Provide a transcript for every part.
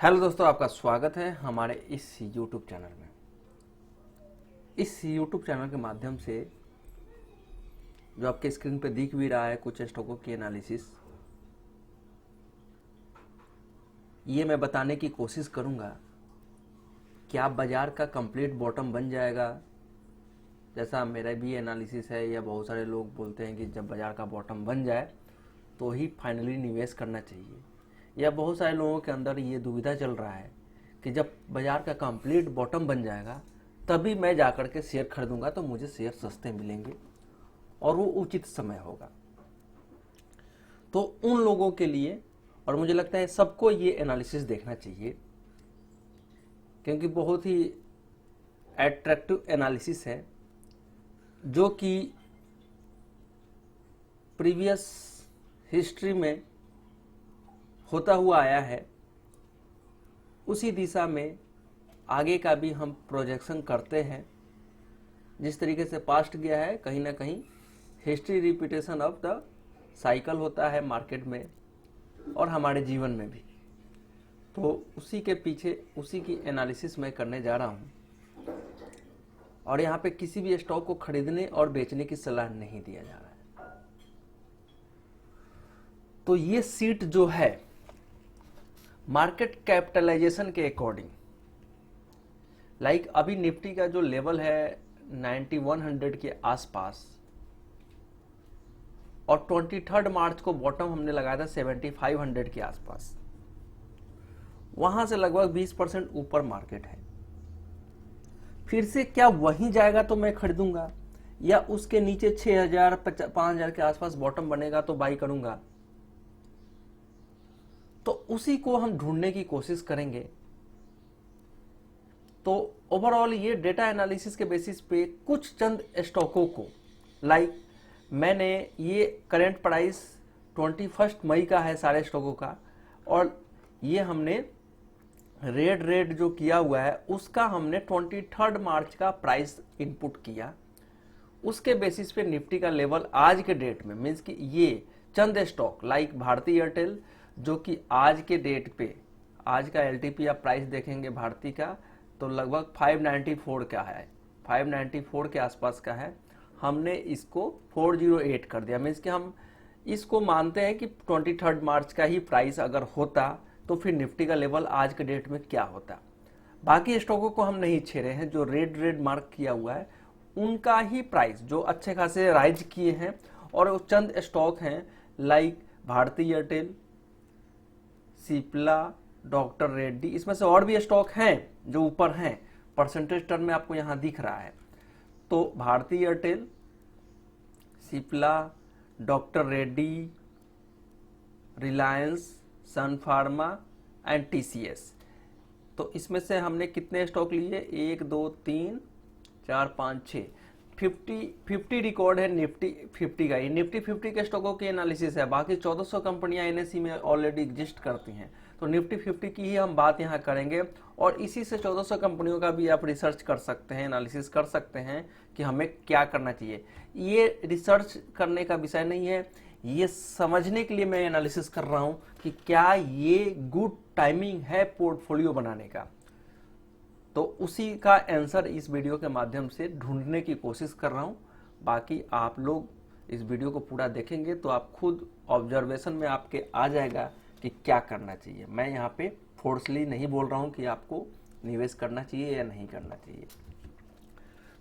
Hello दोस्तों, आपका स्वागत है हमारे इस YouTube चैनल में। इस YouTube चैनल के माध्यम से जो आपके स्क्रीन पे दिख भी रहा है कुछ स्टॉकों की एनालिसिस, ये मैं बताने की कोशिश करूंगा कि आप बाज़ार का कंप्लीट बॉटम बन जाएगा, जैसा मेरा भी एनालिसिस है। या बहुत सारे लोग बोलते हैं कि जब बाज़ार का बॉटम बन जाए तो ही फाइनली निवेश करना चाहिए। या बहुत सारे लोगों के अंदर ये दुविधा चल रहा है कि जब बाज़ार का कंप्लीट बॉटम बन जाएगा तभी मैं जाकर के शेयर खरीदूंगा तो मुझे शेयर सस्ते मिलेंगे और वो उचित समय होगा। तो उन लोगों के लिए, और मुझे लगता है सबको ये एनालिसिस देखना चाहिए क्योंकि बहुत ही एट्रैक्टिव एनालिसिस है जो कि प्रीवियस हिस्ट्री में होता हुआ आया है। उसी दिशा में आगे का भी हम प्रोजेक्शन करते हैं। जिस तरीके से पास्ट गया है, कहीं ना कहीं history repetition of the cycle होता है मार्केट में और हमारे जीवन में भी। तो उसी के पीछे उसी की एनालिसिस मैं करने जा रहा हूँ और यहाँ पे किसी भी स्टॉक को खरीदने और बेचने की सलाह नहीं दिया जा रहा है। तो ये सीट जो है मार्केट कैपिटलाइजेशन के अकॉर्डिंग, लाइक अभी निफ्टी का जो लेवल है 9100 के आसपास और 23 मार्च को बॉटम हमने लगाया था 7500 के आसपास। वहां से लगभग 20% ऊपर मार्केट है। फिर से क्या वहीं जाएगा तो मैं खरीदूंगा या उसके नीचे 6000 5000 के आसपास बॉटम बनेगा तो बाई करूंगा। तो उसी को हम ढूंढने की कोशिश करेंगे। तो ओवरऑल ये डेटा एनालिसिस के बेसिस पे कुछ चंद स्टॉकों को, लाइक मैंने ये करंट प्राइस 21 मई का है सारे स्टॉकों का, और ये हमने रेड जो किया हुआ है उसका हमने 23 मार्च का प्राइस इनपुट किया। उसके बेसिस पे निफ्टी का लेवल आज के डेट में, मीन्स कि ये चंद स्टॉक लाइक भारती एयरटेल जो कि आज के डेट पे, आज का एलटीपी आप प्राइस देखेंगे भारती का तो लगभग 594 का है, 594 के आसपास का है। हमने इसको 408 कर दिया। मीन्स कि हम इसको मानते हैं कि 23 मार्च का ही प्राइस अगर होता तो फिर निफ्टी का लेवल आज के डेट में क्या होता। बाकी स्टॉकों को हम नहीं छेड़े हैं। जो रेड मार्क किया हुआ है उनका ही प्राइस जो अच्छे खासे राइज किए हैं, और वो चंद स्टॉक हैं लाइक भारती एयरटेल, सिप्ला, डॉक्टर रेड्डी, इसमें से और भी स्टॉक हैं जो ऊपर हैं, परसेंटेज टर्म में आपको यहां दिख रहा है। तो भारती एयरटेल, सिप्ला, डॉक्टर रेड्डी, रिलायंस, सन फार्मा एंड टीसीएस। तो इसमें से हमने कितने स्टॉक लिए? 1 2 3 4 5 6, 50 रिकॉर्ड है निफ्टी 50 का। ये निफ्टी 50 के स्टॉकों की एनालिसिस है। बाकी 1400 कंपनियां एनएसई में ऑलरेडी एग्जिस्ट करती हैं। तो निफ्टी 50 की ही हम बात यहाँ करेंगे और इसी से 1400 कंपनियों का भी आप रिसर्च कर सकते हैं, एनालिसिस कर सकते हैं कि हमें क्या करना चाहिए। ये रिसर्च करने का विषय नहीं है, ये समझने के लिए मैं एनालिसिस कर रहा हूं कि क्या ये गुड टाइमिंग है पोर्टफोलियो बनाने का। तो उसी का आंसर इस वीडियो के माध्यम से ढूंढने की कोशिश कर रहा हूं। बाकी आप लोग इस वीडियो को पूरा देखेंगे तो आप खुद ऑब्जर्वेशन में आपके आ जाएगा कि क्या करना चाहिए। मैं यहाँ पे फोर्सली नहीं बोल रहा हूँ कि आपको निवेश करना चाहिए या नहीं करना चाहिए।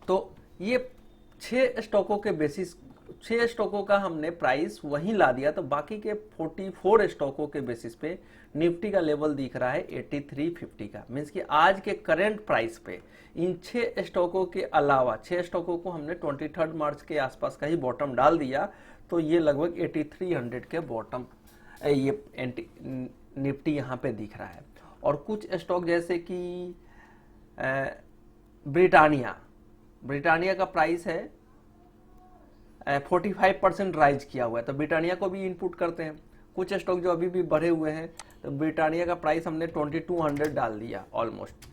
तो ये 6 स्टॉकों के बेसिस, 6 स्टॉकों का हमने प्राइस वहीं ला दिया। तो बाकी के 44 स्टॉकों के बेसिस पे निफ्टी का लेवल दिख रहा है 8350 का। मीन्स कि आज के करंट प्राइस पे इन 6 स्टॉकों के अलावा 6 स्टॉकों को हमने 23 मार्च के आसपास का ही बॉटम डाल दिया। तो ये लगभग 8300 के बॉटम ये निफ्टी यहाँ पे दिख रहा है। और कुछ स्टॉक जैसे कि ब्रिटानिया का प्राइस है 45% राइज किया हुआ है। तो ब्रिटानिया को भी इनपुट करते हैं। कुछ स्टॉक जो अभी भी बढ़े हुए हैं, तो ब्रिटानिया का प्राइस हमने 2200 डाल दिया ऑलमोस्ट।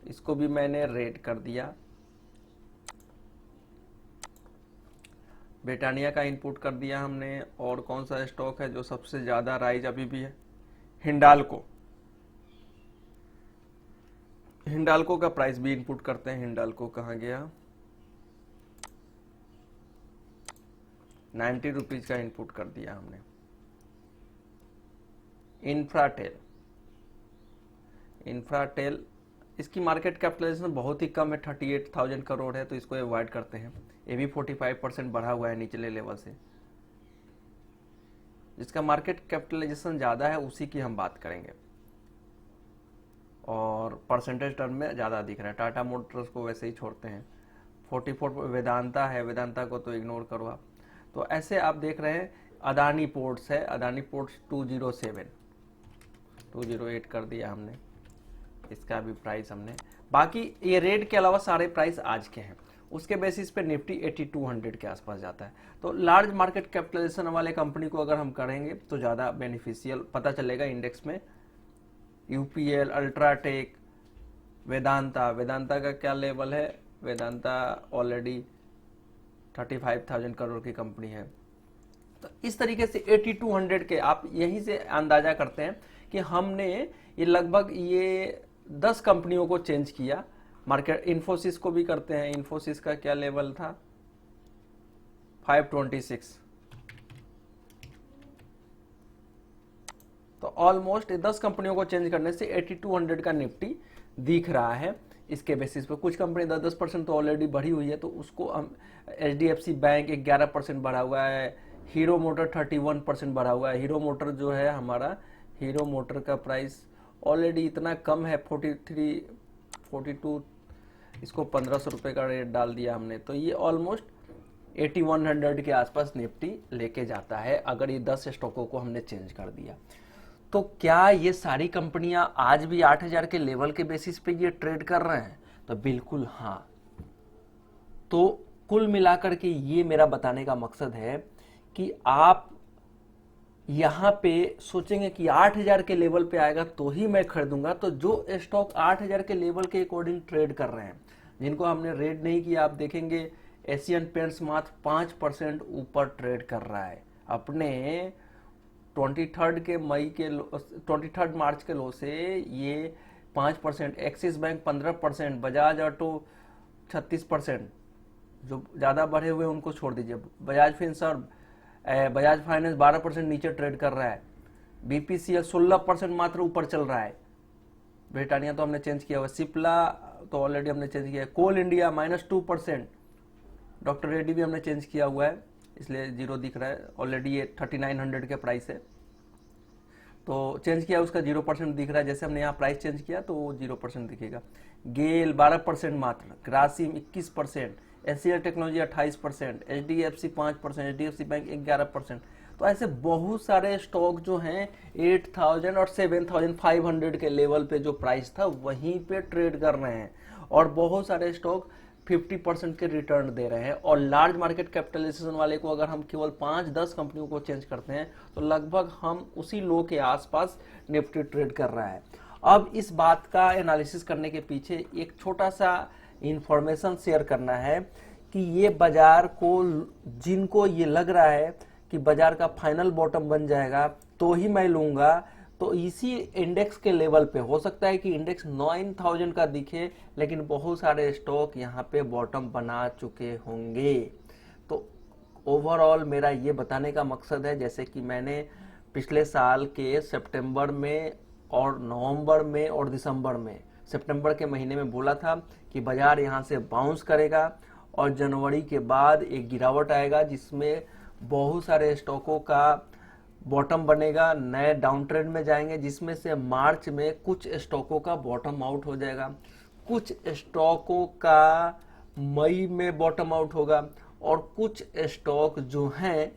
इसको भी मैंने रेट कर दिया। ब्रिटानिया का इनपुट कर दिया हमने। और कौन सा स्टॉक है जो सबसे ज़्यादा राइज अभी भी है? हिंडाल्को। हिंडाल्को का प्राइस भी इनपुट करते हैं। हिंडाल्को कहाँ गया, 90 रुपीज का इनपुट कर दिया हमने। इंफ्राटेल इसकी मार्केट कैपिटलाइजेशन बहुत ही कम है, 38,000 करोड़ है, तो इसको अवॉइड करते हैं। ये भी 45% बढ़ा हुआ है निचले लेवल से। जिसका मार्केट कैपिटलाइजेशन ज़्यादा है उसी की हम बात करेंगे, और परसेंटेज टर्म में ज़्यादा दिख रहा है। टाटा मोटर्स को वैसे ही छोड़ते हैं। 44 वेदांता है, वेदांता को तो इग्नोर करो आप। तो ऐसे आप देख रहे हैं। अदानी पोर्ट्स है, अदानी पोर्ट्स 208 कर दिया हमने, इसका भी प्राइस हमने। बाकी ये रेट के अलावा सारे प्राइस आज के हैं। उसके बेसिस पे निफ्टी 8200 के आसपास जाता है। तो लार्ज मार्केट कैपिटलाइजेशन वाले कंपनी को अगर हम करेंगे तो ज़्यादा बेनिफिशियल पता चलेगा इंडेक्स में। यूपीएल, अल्ट्राटेक, वेदांता का क्या लेवल है, वेदांता ऑलरेडी 35,000 करोड़ की कंपनी है। तो इस तरीके से 8200 के आप यहीं से अंदाजा करते हैं कि हमने ये लगभग 10 कंपनियों को चेंज किया। मार्केट इन्फोसिस को भी करते हैं। इन्फोसिस का क्या लेवल था, 526। तो ऑलमोस्ट 10 कंपनियों को चेंज करने से 8200 का निफ्टी दिख रहा है। इसके बेसिस पे कुछ कंपनी 10% तो ऑलरेडी बढ़ी हुई है, तो उसको हम HDFC बैंक 11% बढ़ा हुआ है, हीरो मोटर 31% बढ़ा हुआ है। हीरो मोटर जो है हमारा, हीरो मोटर का प्राइस ऑलरेडी इतना कम है, 43, 42, इसको 1500 रुपये का रेट डाल दिया हमने। तो ये ऑलमोस्ट 8100 के आसपास निफ्टी लेके जाता है अगर ये 10 स्टॉकों को हमने चेंज कर दिया। तो क्या ये सारी कंपनियां आज भी 8000 के लेवल के बेसिस पे ये ट्रेड कर रहे हैं? तो बिल्कुल हाँ। तो कुल मिलाकर के ये मेरा बताने का मकसद है कि आप यहां पे सोचेंगे कि 8000 के लेवल पे आएगा तो ही मैं खरीदूंगा। तो जो स्टॉक 8000 के लेवल के अकॉर्डिंग ट्रेड कर रहे हैं, जिनको हमने रेड नहीं किया, आप देखेंगे एशियन पेंट्स मात्र 5% ऊपर ट्रेड कर रहा है अपने 23 मार्च के लो से। ये 5%, एक्सिस बैंक 15%, बजाज ऑटो 36%, जो ज़्यादा बढ़े हुए उनको छोड़ दीजिए। बजाज फाइनेंस 12% नीचे ट्रेड कर रहा है। BPCL 16% मात्र ऊपर चल रहा है। ब्रिटानिया तो हमने चेंज किया हुआ, सिप्ला तो ऑलरेडी हमने चेंज किया है। कोल इंडिया -2%, डॉक्टर रेड्डी भी हमने चेंज किया हुआ है, इसलिए जीरो दिख रहा है। ऑलरेडी ये 3900 के प्राइस है, तो चेंज किया उसका 0% दिख रहा है। जैसे हमने यहाँ प्राइस चेंज किया तो 0% दिखेगा। गेल 12% मात्र, Grasim 21%, एशियर technology 28%, HDFC 5%, HDFC bank 11%। तो ऐसे बहुत सारे स्टॉक जो हैं 8000 और 7500 के लेवल पे जो प्राइस था वहीं पे ट्रेड कर रहे हैं, और बहुत सारे स्टॉक 50% के रिटर्न दे रहे हैं। और लार्ज मार्केट कैपिटलाइजेशन वाले को अगर हम केवल 5-10 कंपनियों को चेंज करते हैं तो लगभग हम उसी लो के आसपास निफ्टी ट्रेड कर रहा है। अब इस बात का एनालिसिस करने के पीछे एक छोटा सा इंफॉर्मेशन शेयर करना है कि ये बाजार को, जिनको ये लग रहा है कि बाजार का फाइनल बॉटम बन जाएगा तो ही मैं लूंगा, तो इसी इंडेक्स के लेवल पे हो सकता है कि इंडेक्स 9000 का दिखे, लेकिन बहुत सारे स्टॉक यहाँ पे बॉटम बना चुके होंगे। तो ओवरऑल मेरा ये बताने का मकसद है, जैसे कि मैंने पिछले साल के सितंबर में और नवंबर में और दिसंबर में, सितंबर के महीने में बोला था कि बाजार यहाँ से बाउंस करेगा और जनवरी के बाद एक गिरावट आएगा जिसमें बहुत सारे स्टॉकों का बॉटम बनेगा, नए डाउन ट्रेंड में जाएंगे, जिसमें से मार्च में कुछ स्टॉकों का बॉटम आउट हो जाएगा, कुछ स्टॉकों का मई में बॉटम आउट होगा, और कुछ स्टॉक जो हैं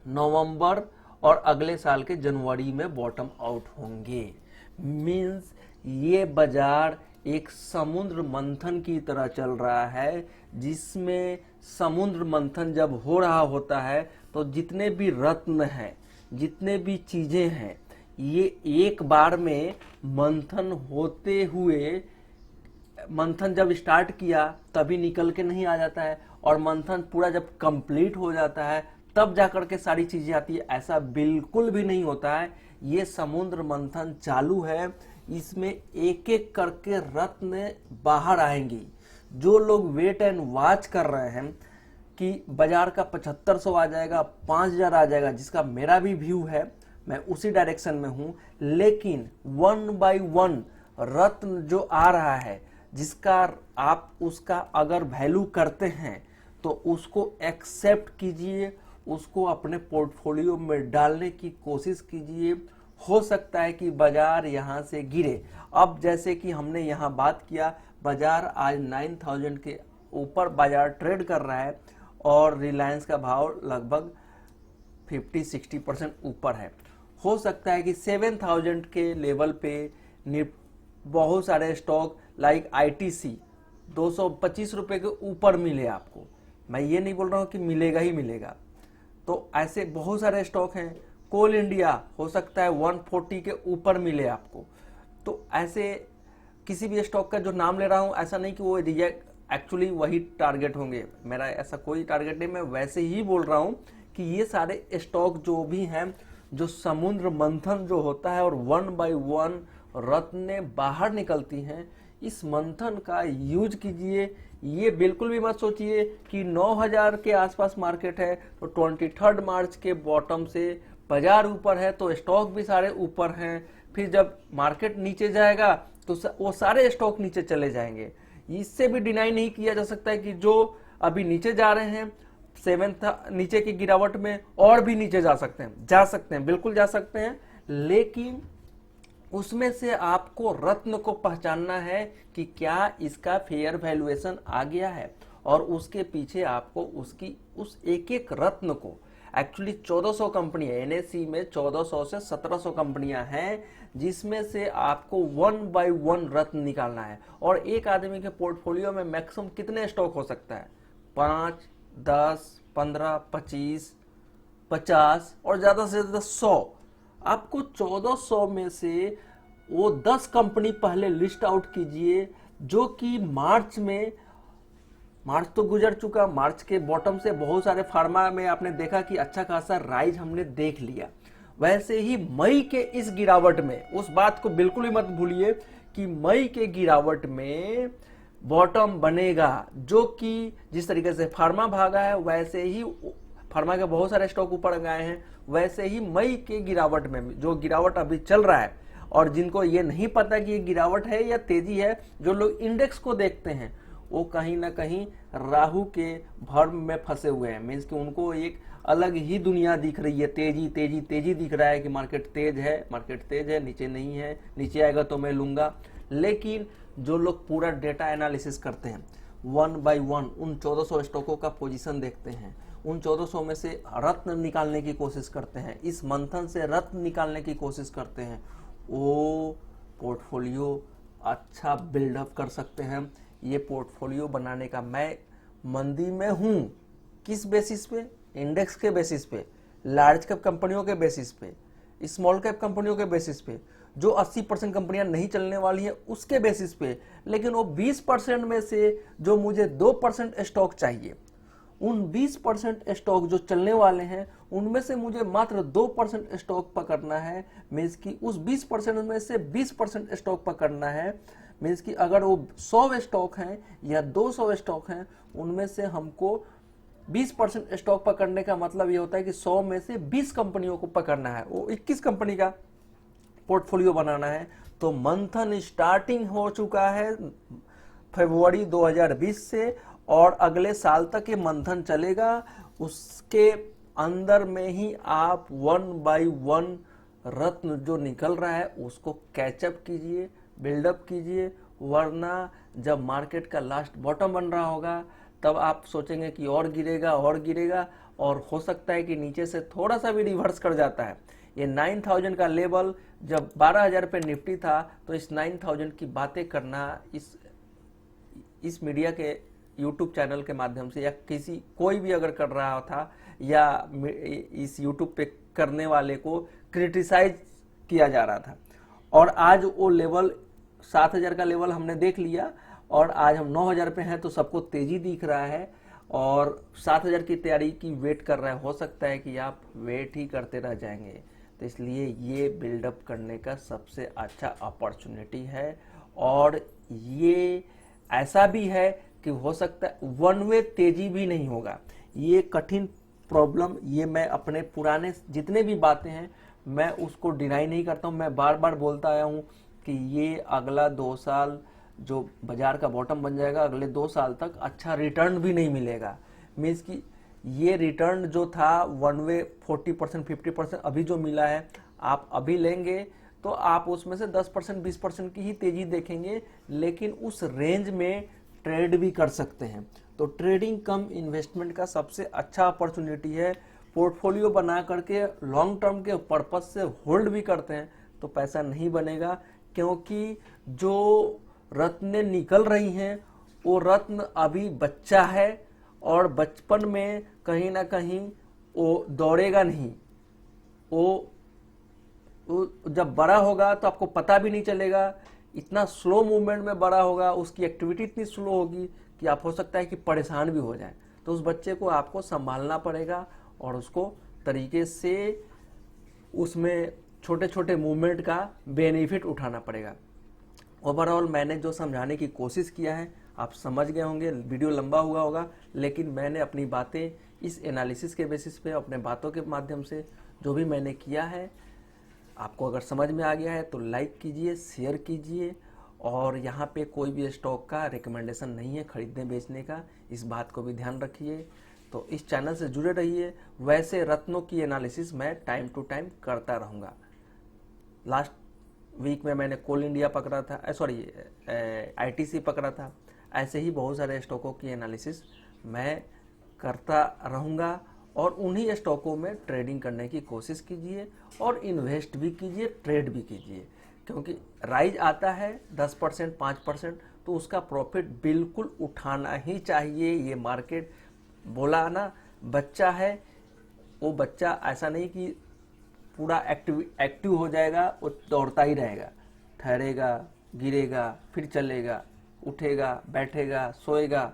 नवंबर और अगले साल के जनवरी में बॉटम आउट होंगे। मींस ये बाजार एक समुद्र मंथन की तरह चल रहा है, जिसमें समुद्र मंथन जब हो रहा होता है तो जितने भी रत्न हैं, जितने भी चीजें हैं, ये एक बार में मंथन होते हुए, मंथन जब स्टार्ट किया तभी निकल के नहीं आ जाता है, और मंथन पूरा जब कंप्लीट हो जाता है तब जाकर के सारी चीजें आती है। ऐसा बिल्कुल भी नहीं होता है। ये समुद्र मंथन चालू है, इसमें एक एक करके रत्न बाहर आएंगी। जो लोग वेट एंड वॉच कर रहे हैं कि बाजार का 7500 आ जाएगा, 5000 आ जाएगा, जिसका मेरा भी व्यू है, मैं उसी डायरेक्शन में हूं, लेकिन 1 बाय 1 रत्न जो आ रहा है, जिसका आप उसका अगर वैल्यू करते हैं तो उसको एक्सेप्ट कीजिए, उसको अपने पोर्टफोलियो में डालने की कोशिश कीजिए। हो सकता है कि बाजार यहां से गिरे। अब जैसे कि हमने यहां बात किया, बाजार आज 9000 के ऊपर बाजार ट्रेड कर रहा है और रिलायंस का भाव लगभग 50-60% ऊपर है। हो सकता है कि 7000 के लेवल पे बहुत सारे स्टॉक लाइक आईटीसी 225 रुपए के ऊपर मिले आपको। मैं ये नहीं बोल रहा हूं कि मिलेगा ही मिलेगा, तो ऐसे बहुत सारे स्टॉक हैं। कोल इंडिया हो सकता है 140 के ऊपर मिले आपको। तो ऐसे किसी भी स्टॉक का जो नाम ले रहा हूं, ऐसा नहीं कि वो रिजेक्ट एक्चुअली वही टारगेट होंगे, मेरा ऐसा कोई टारगेट नहीं। मैं वैसे ही बोल रहा हूं कि ये सारे स्टॉक जो भी हैं, जो समुद्र मंथन जो होता है और 1 बाय 1 रत्ने बाहर निकलती हैं, इस मंथन का यूज कीजिए। ये बिल्कुल भी मत सोचिए कि 9000 के आसपास मार्केट है तो 23 मार्च के बॉटम से बाजार ऊपर है तो स्टॉक भी सारे ऊपर हैं, फिर जब मार्केट नीचे जाएगा तो वो सारे स्टॉक नीचे चले जाएंगे। इससे भी डिनाई नहीं किया जा सकता है कि जो अभी नीचे जा रहे हैं 7th नीचे की गिरावट में और भी नीचे जा सकते हैं, बिल्कुल जा सकते हैं, लेकिन उसमें से आपको रत्न को पहचानना है कि क्या इसका फेयर वैल्यूएशन आ गया है, और उसके पीछे आपको उसकी उस एक एक रत्न को, एक्चुअली 1400 कंपनियां एनएससी में 1400 से 1700 कंपनियां हैं, जिसमें से आपको 1 बाय 1 रत्न निकालना है। और एक आदमी के पोर्टफोलियो में मैक्सिमम कितने स्टॉक हो सकता है? 5, 10, 15, 25, 50 और ज्यादा से ज्यादा 100। आपको 1400 में से वो 10 कंपनी पहले लिस्ट आउट कीजिए, जो कि मार्च तो गुजर चुका, मार्च के बॉटम से बहुत सारे फार्मा में आपने देखा कि अच्छा खासा राइज हमने देख लिया। वैसे ही मई के इस गिरावट में, उस बात को बिल्कुल भी मत भूलिए कि मई के गिरावट में बॉटम बनेगा, जो कि जिस तरीके से फार्मा भागा है वैसे ही फार्मा के बहुत सारे स्टॉक ऊपर गए हैं, वैसे ही मई के गिरावट में जो गिरावट अभी चल रहा है, और जिनको ये नहीं पता कि ये गिरावट है या तेजी है, जो लोग इंडेक्स को देखते हैं वो कहीं ना कहीं राहु के भर्म में फंसे हुए हैं। मीन्स कि उनको एक अलग ही दुनिया दिख रही है, तेजी तेजी तेजी दिख रहा है कि मार्केट तेज है, नीचे नहीं है, नीचे आएगा तो मैं लूंगा। लेकिन जो लोग पूरा डेटा एनालिसिस करते हैं, 1 बाय 1 उन 1400 स्टॉकों का पोजीशन देखते हैं, उन 1400 में से रत्न निकालने की कोशिश करते हैं, इस मंथन से रत्न निकालने की कोशिश करते हैं, वो पोर्टफोलियो अच्छा बिल्डअप कर सकते हैं। ये पोर्टफोलियो बनाने का मैं मंदी में हूं। किस बेसिस पे? इंडेक्स के बेसिस पे, लार्ज कैप कंपनियों के बेसिस पे, स्मॉल कैप कंपनियों के बेसिस पे, जो 80% कंपनियां नहीं चलने वाली हैं उसके बेसिस पे। लेकिन वो 20% में से जो मुझे 2% स्टॉक चाहिए, उन 20% स्टॉक जो चलने वाले हैं उनमें से मुझे मात्र 2% स्टॉक पकड़ना है। मीन्स कि उस 20% में से 20% स्टॉक पकड़ना है। मीन्स कि अगर वो 100 स्टॉक हैं या 200 स्टॉक हैं, उनमें से हमको 20% स्टॉक पकड़ने का मतलब ये होता है कि 100 में से 20 कंपनियों को पकड़ना है, वो 21 कंपनी का पोर्टफोलियो बनाना है। तो मंथन स्टार्टिंग हो चुका है फरवरी 2020 से, और अगले साल तक ये मंथन चलेगा। उसके अंदर में ही आप 1 बाय 1 रत्न जो निकल रहा है उसको कैचअप कीजिए, बिल्डअप कीजिए, वरना जब मार्केट का लास्ट बॉटम बन रहा होगा तब आप सोचेंगे कि और गिरेगा, और हो सकता है कि नीचे से थोड़ा सा भी रिवर्स कर जाता है। ये 9000 का लेवल जब 12000 पे निफ्टी था, तो इस 9000 की बातें करना इस मीडिया के यूट्यूब चैनल के माध्यम से, या कोई भी अगर कर रहा था, या इस यूट्यूब पे करने वाले को क्रिटिसाइज किया जा रहा था। और आज वो लेवल 7000 का लेवल हमने देख लिया, और आज हम 9000 पे हैं, तो सबको तेजी दिख रहा है और 7000 की तैयारी की वेट कर रहा है। हो सकता है कि आप वेट ही करते रह जाएंगे, तो इसलिए ये बिल्डअप करने का सबसे अच्छा अपॉर्चुनिटी है। और ये ऐसा भी है कि हो सकता है वन वे तेजी भी नहीं होगा। ये कठिन प्रॉब्लम, ये मैं अपने पुराने जितने भी बातें हैं मैं उसको डिनाई नहीं करता हूँ। मैं बार बार बोलता आया हूँ कि ये अगला 2 साल जो बाजार का बॉटम बन जाएगा, अगले 2 साल तक अच्छा रिटर्न भी नहीं मिलेगा। मीन्स कि ये रिटर्न जो था वन वे 40% 50% अभी जो मिला है, आप अभी लेंगे तो आप उसमें से 10% 20% की ही तेजी देखेंगे, लेकिन उस रेंज में ट्रेड भी कर सकते हैं। तो ट्रेडिंग कम इन्वेस्टमेंट का सबसे अच्छा अपॉर्चुनिटी है। पोर्टफोलियो बना करके लॉन्ग टर्म के पर्पज से होल्ड भी करते हैं तो पैसा नहीं बनेगा, क्योंकि जो रत्न निकल रही हैं वो रत्न अभी बच्चा है, और बचपन में कहीं ना कहीं वो दौड़ेगा नहीं। वो जब बड़ा होगा तो आपको पता भी नहीं चलेगा, इतना स्लो मूवमेंट में बड़ा होगा, उसकी एक्टिविटी इतनी स्लो होगी कि आप हो सकता है कि परेशान भी हो जाए। तो उस बच्चे को आपको संभालना पड़ेगा और उसको तरीके से उसमें छोटे छोटे मूवमेंट का बेनिफिट उठाना पड़ेगा। ओवरऑल मैंने जो समझाने की कोशिश किया है आप समझ गए होंगे। वीडियो लंबा हुआ होगा, लेकिन मैंने अपनी बातें इस एनालिसिस के बेसिस पे, अपने बातों के माध्यम से जो भी मैंने किया है, आपको अगर समझ में आ गया है तो लाइक कीजिए, शेयर कीजिए। और यहाँ पे कोई भी स्टॉक का रिकमेंडेशन नहीं है खरीदने बेचने का, इस बात को भी ध्यान रखिए। तो इस चैनल से जुड़े रहिए। वैसे रत्नों की एनालिसिस मैं टाइम टू टाइम करता रहूँगा। लास्ट वीक में मैंने कोल इंडिया पकड़ा था, ITC पकड़ा था। ऐसे ही बहुत सारे स्टॉकों की एनालिसिस मैं करता रहूँगा, और उन्हीं स्टॉकों में ट्रेडिंग करने की कोशिश कीजिए और इन्वेस्ट भी कीजिए, ट्रेड भी कीजिए। क्योंकि राइज आता है 10% 5% तो उसका प्रॉफिट बिल्कुल उठाना ही चाहिए। ये मार्केट बोला ना, बच्चा है, वो बच्चा ऐसा नहीं कि पूरा एक्टिव हो जाएगा, वो दौड़ता ही रहेगा, ठहरेगा, गिरेगा, फिर चलेगा, उठेगा, बैठेगा, सोएगा,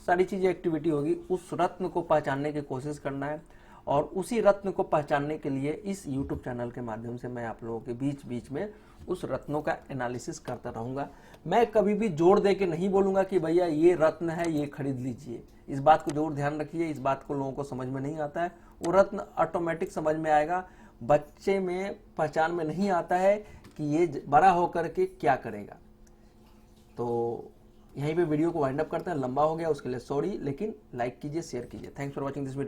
सारी चीज़ें एक्टिविटी होगी। उस रत्न को पहचानने की कोशिश करना है, और उसी रत्न को पहचानने के लिए इस YouTube चैनल के माध्यम से मैं आप लोगों के बीच बीच में उस रत्नों का एनालिसिस करता रहूँगा। मैं कभी भी जोड़ दे के नहीं बोलूँगा कि भैया ये रत्न है, ये खरीद लीजिए। इस बात को जरूर ध्यान रखिए, इस बात को लोगों को समझ में नहीं आता है। वो रत्न ऑटोमेटिक समझ में आएगा, बच्चे में पहचान में नहीं आता है कि ये बड़ा होकर के क्या करेगा। तो यहीं पे वीडियो को वाइंड अप करते हैं, लंबा हो गया उसके लिए सॉरी, लेकिन लाइक कीजिए, शेयर कीजिए। Thanks for watching this video.